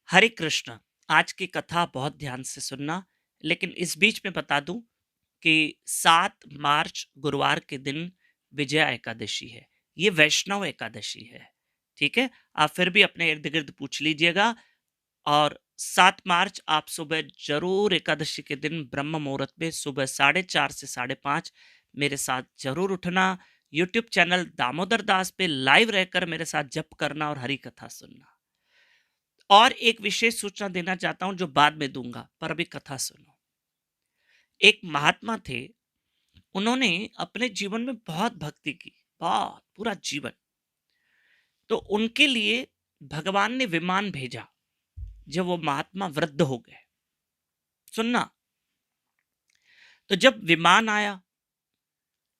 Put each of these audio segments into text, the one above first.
हरे कृष्ण। आज की कथा बहुत ध्यान से सुनना। लेकिन इस बीच में बता दूं कि 7 मार्च गुरुवार के दिन विजया एकादशी है। ये वैष्णव एकादशी है। ठीक है, आप फिर भी अपने इर्द गिर्द पूछ लीजिएगा। और 7 मार्च आप सुबह जरूर एकादशी के दिन ब्रह्म मुहूर्त में सुबह 4:30 से 5:30 मेरे साथ जरूर उठना। यूट्यूब चैनल दामोदर दास पे लाइव रहकर मेरे साथ जप करना और हरी कथा सुनना। और एक विशेष सूचना देना चाहता हूं जो बाद में दूंगा, पर अभी कथा सुनो। एक महात्मा थे, उन्होंने अपने जीवन में बहुत भक्ति की, बहुत पूरा जीवन। तो उनके लिए भगवान ने विमान भेजा जब वो महात्मा वृद्ध हो गए। सुनना। तो जब विमान आया,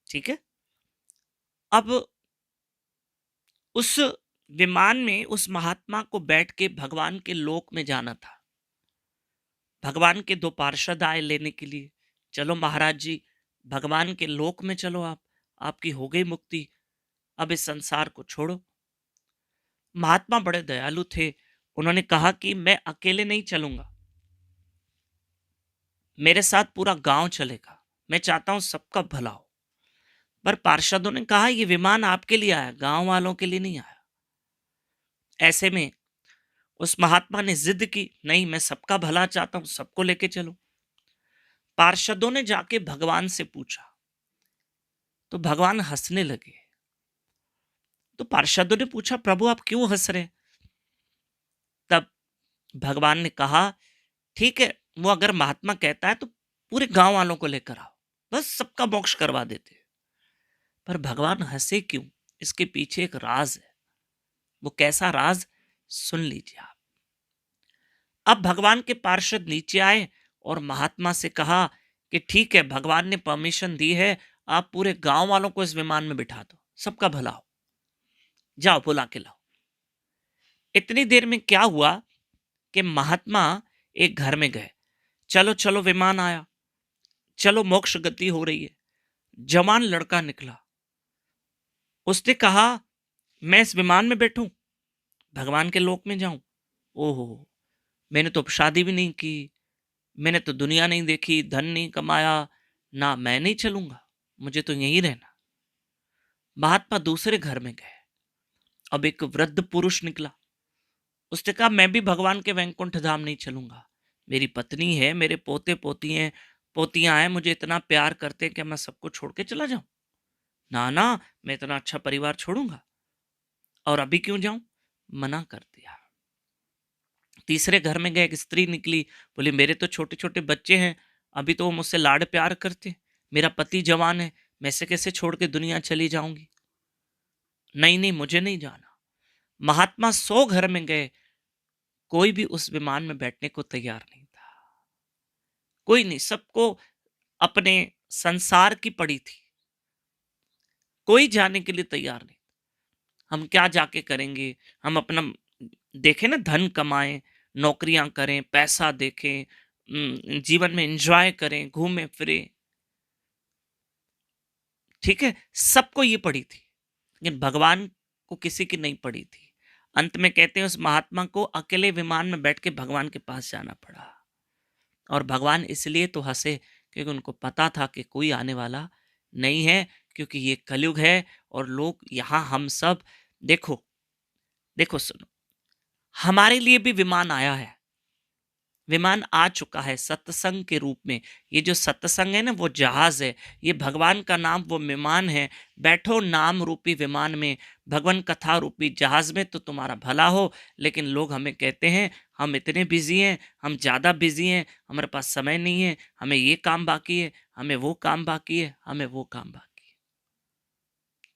ठीक है, अब उस विमान में उस महात्मा को बैठ के भगवान के लोक में जाना था। भगवान के 2 पार्षद आए लेने के लिए। चलो महाराज जी, भगवान के लोक में चलो, आपकी हो गई मुक्ति, अब इस संसार को छोड़ो। महात्मा बड़े दयालु थे। उन्होंने कहा कि मैं अकेले नहीं चलूंगा, मेरे साथ पूरा गांव चलेगा, मैं चाहता हूं सबका भला हो। पर पार्षदों ने कहा ये विमान आपके लिए आया, गांव वालों के लिए नहीं आया। ऐसे में उस महात्मा ने जिद की, नहीं मैं सबका भला चाहता हूं, सबको लेके चलो। पार्षदों ने जाके भगवान से पूछा तो भगवान हंसने लगे। तो पार्षदों ने पूछा, प्रभु आप क्यों हंस रहे? तब भगवान ने कहा, ठीक है, वो अगर महात्मा कहता है तो पूरे गांव वालों को लेकर आओ, बस सबका मोक्ष करवा देते। पर भगवान हंसे क्यों? इसके पीछे एक राज है। वो कैसा राज, सुन लीजिए आप। अब भगवान के पार्षद नीचे आए और महात्मा से कहा कि ठीक है, भगवान ने परमिशन दी है, आप पूरे गांव वालों को इस विमान में बिठा दो, सबका भला हो, जाओ बुला के लाओ। इतनी देर में क्या हुआ कि महात्मा एक घर में गए। चलो चलो विमान आया, चलो मोक्ष गति हो रही है। जवान लड़का निकला, उसने कहा मैं इस विमान में बैठूं, भगवान के लोक में जाऊं। ओहो, मैंने तो शादी भी नहीं की, मैंने तो दुनिया नहीं देखी, धन नहीं कमाया, ना मैं नहीं चलूंगा, मुझे तो यहीं रहना। महात्मा दूसरे घर में गए। अब एक वृद्ध पुरुष निकला, उसने कहा मैं भी भगवान के वैकुंठ धाम नहीं चलूंगा, मेरी पत्नी है, मेरे पोते पोती हैं, पोतियां हैं, मुझे इतना प्यार करते हैं कि मैं सबको छोड़ के चला जाऊं। ना ना, मैं इतना अच्छा परिवार छोड़ूंगा, और अभी क्यों जाऊं? मना कर दिया। तीसरे घर में गए, एक स्त्री निकली, बोली मेरे तो छोटे छोटे बच्चे हैं, अभी तो वो मुझसे लाड प्यार करते, मेरा पति जवान है, मैं से कैसे छोड़ के दुनिया चली जाऊंगी? नहीं नहीं, मुझे नहीं जाना। महात्मा 100 घर में गए, कोई भी उस विमान में बैठने को तैयार नहीं था। कोई नहीं, सबको अपने संसार की पड़ी थी, कोई जाने के लिए तैयार नहीं। हम क्या जाके करेंगे, हम अपना देखें ना, धन कमाएं, नौकरियां करें, पैसा देखें, जीवन में एंजॉय करें, घूमें फिरे। ठीक है, सबको ये पड़ी थी, लेकिन भगवान को किसी की नहीं पड़ी थी। अंत में कहते हैं उस महात्मा को अकेले विमान में बैठ के भगवान के पास जाना पड़ा। और भगवान इसलिए तो हंसे क्योंकि उनको पता था कि कोई आने वाला नहीं है, क्योंकि ये कलयुग है। और लोग यहाँ हम सब, देखो देखो सुनो, हमारे लिए भी विमान आया है, विमान आ चुका है सत्संग के रूप में। ये जो सत्संग है ना, वो जहाज है, ये भगवान का नाम वो विमान है। बैठो नाम रूपी विमान में, भगवान कथा रूपी जहाज में, तो तुम्हारा भला हो। लेकिन लोग हमें कहते हैं हम इतने बिजी हैं, हम ज़्यादा बिजी हैं, हमारे पास समय नहीं है, हमें ये काम बाकी है, हमें वो काम बाकी है, हमें वो काम बाकी है।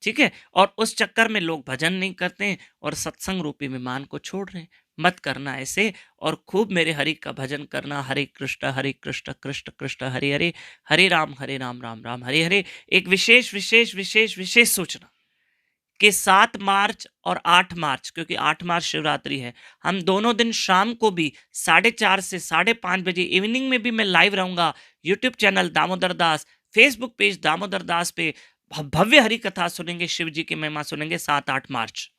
ठीक है, और उस चक्कर में लोग भजन नहीं करते हैं और सत्संग रूपी विमान को छोड़ रहे हैं। मत करना ऐसे, और खूब मेरे हरि का भजन करना। हरे कृष्ण कृष्ण कृष्ण हरे हरे, हरे राम राम राम हरे हरे। एक विशेष विशेष विशेष विशेष सूचना कि 7 मार्च और 8 मार्च, क्योंकि 8 मार्च शिवरात्रि है, हम दोनों दिन शाम को भी 4:30 से 5:30 बजे इवनिंग में भी मैं लाइव रहूंगा। YouTube channel Damodar Das, Facebook page Damodar Das पे भव्य हरि कथा सुनेंगे, शिव जी की महिमा सुनेंगे 7-8 मार्च।